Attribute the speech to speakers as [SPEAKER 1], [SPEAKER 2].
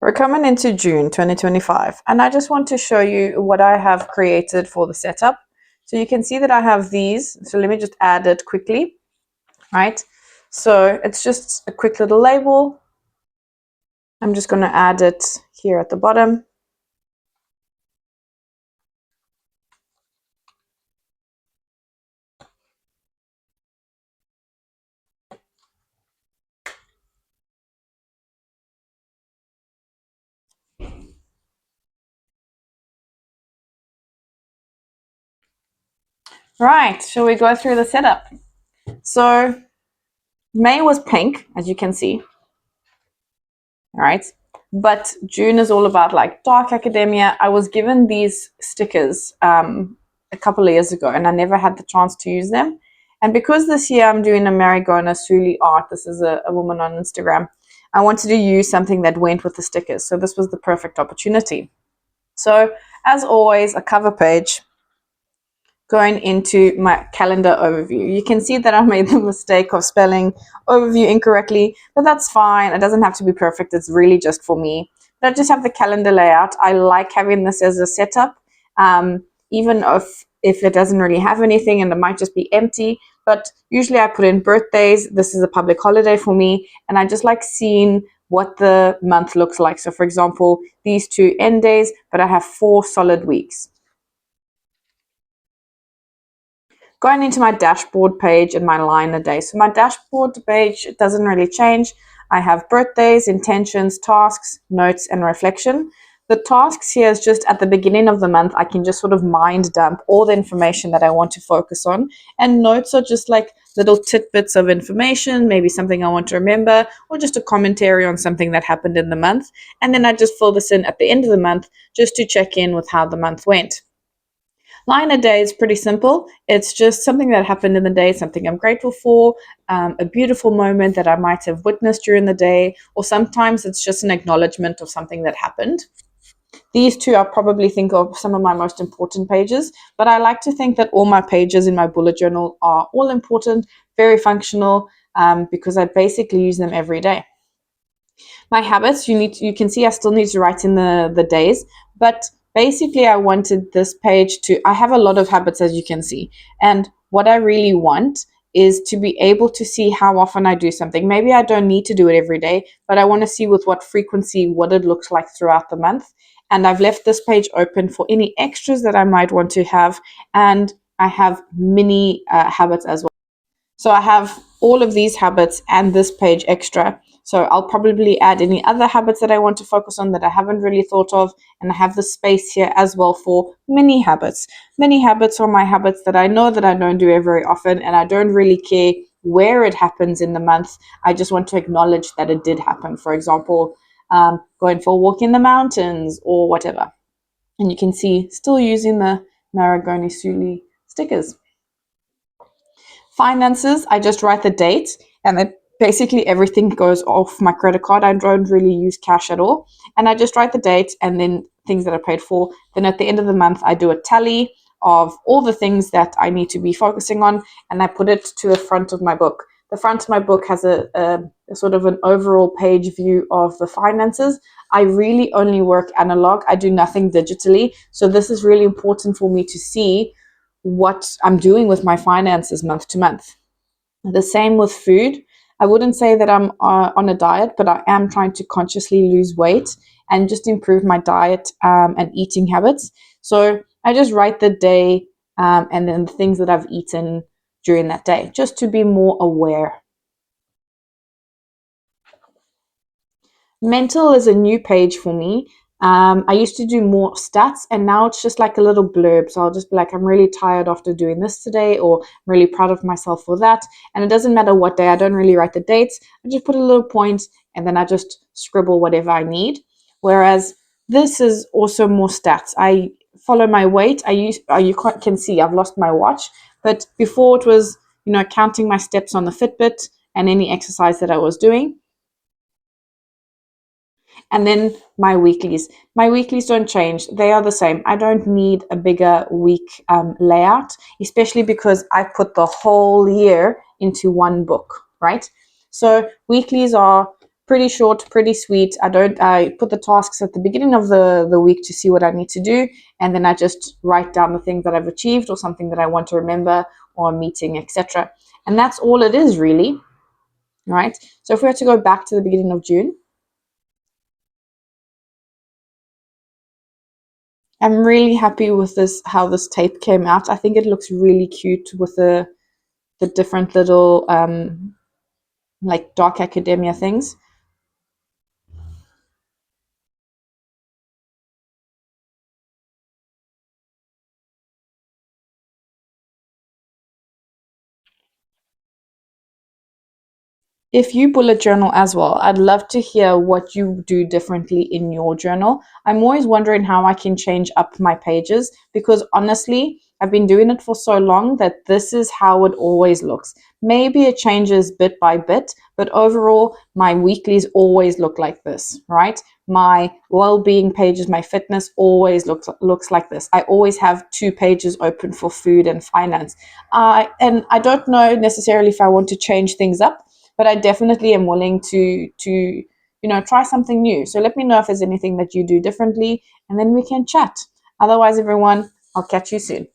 [SPEAKER 1] We're coming into June 2025, and I just want to show you what I have created for the setup. So you can see that I have these. So let me just add it quickly, right? So it's just a quick little label. I'm just going to add it here at the bottom. Right, shall we go through the setup? So May was pink, as you can see, all right? But June is all about like dark academia. I was given these stickers a couple of years ago, and I never had the chance to use them. And because this year I'm doing a Marigona Suli art, this is a woman on Instagram, I wanted to use something that went with the stickers. So this was the perfect opportunity. So as always, a cover page. Going into my calendar overview. You can see that I made the mistake of spelling overview incorrectly, but that's fine. It doesn't have to be perfect. It's really just for me. But I just have the calendar layout. I like having this as a setup, even if it doesn't really have anything and it might just be empty. But usually I put in birthdays. This is a public holiday for me, and I just like seeing what the month looks like. So for example, these two end days, but I have 4 solid weeks. Going into my dashboard page and my line a day. So my dashboard page doesn't really change. I have birthdays, intentions, tasks, notes, and reflection. The tasks here is just at the beginning of the month, I can just sort of mind dump all the information that I want to focus on. And notes are just like little tidbits of information, maybe something I want to remember, or just a commentary on something that happened in the month. And then I just fill this in at the end of the month just to check in with how the month went. Line a day is pretty simple. It's just something that happened in the day, something I'm grateful for, a beautiful moment that I might have witnessed during the day, or sometimes it's just an acknowledgement of something that happened. These two I probably think of some of my most important pages, but I like to think that all my pages in my bullet journal are all important, very functional, because I basically use them every day. My habits, you can see I still need to write in the days, but basically I wanted this page to, I have a lot of habits, as you can see, and what I really want is to be able to see how often I do something. Maybe I don't need to do it every day, but I want to see with what frequency, what it looks like throughout the month. And I've left this page open for any extras that I might want to have, and I have mini habits as well. So I have all of these habits and this page extra. So I'll probably add any other habits that I want to focus on that I haven't really thought of. And I have the space here as well for mini habits. Mini habits are my habits that I know that I don't do it very often, and I don't really care where it happens in the month. I just want to acknowledge that it did happen. For example, going for a walk in the mountains or whatever. And you can see still using the Marigona Suli stickers. Finances, I just write the date, and then basically everything goes off my credit card. I don't really use cash at all. And I just write the date and then things that I paid for. Then at the end of the month, I do a tally of all the things that I need to be focusing on, and I put it to the front of my book. The front of my book has a sort of an overall page view of the finances. I really only work analog. I do nothing digitally. So this is really important for me to see what I'm doing with my finances month to month. The same with food. I wouldn't say that I'm on a diet, but I am trying to consciously lose weight and just improve my diet and eating habits. So I just write the day and then the things that I've eaten during that day, just to be more aware. Mental is a new page for me. I used to do more stats, and now it's just like a little blurb. So I'll just be like, I'm really tired after doing this today, or I'm really proud of myself for that. And it doesn't matter what day, I don't really write the dates. I just put a little point and then I just scribble whatever I need. Whereas this is also more stats. I follow my weight. You can see I've lost my watch, but before it was, counting my steps on the Fitbit and any exercise that I was doing. And then my weeklies. My weeklies don't change. They are the same. I don't need a bigger week layout, especially because I put the whole year into one book, right? So weeklies are pretty short, pretty sweet. I put the tasks at the beginning of the week to see what I need to do, and then I just write down the things that I've achieved or something that I want to remember or a meeting, etc. And that's all it is really, right? So if we were to go back to the beginning of June, I'm really happy with this, how this tape came out. I think it looks really cute with the different little like dark academia things. If you bullet journal as well, I'd love to hear what you do differently in your journal. I'm always wondering how I can change up my pages because honestly, I've been doing it for so long that this is how it always looks. Maybe it changes bit by bit, but overall, my weeklies always look like this, right? My well-being pages, my fitness always looks like this. I always have 2 pages open for food and finance. And I don't know necessarily if I want to change things up, but I definitely am willing to try something new. So let me know if there's anything that you do differently, and then we can chat. Otherwise, everyone, I'll catch you soon.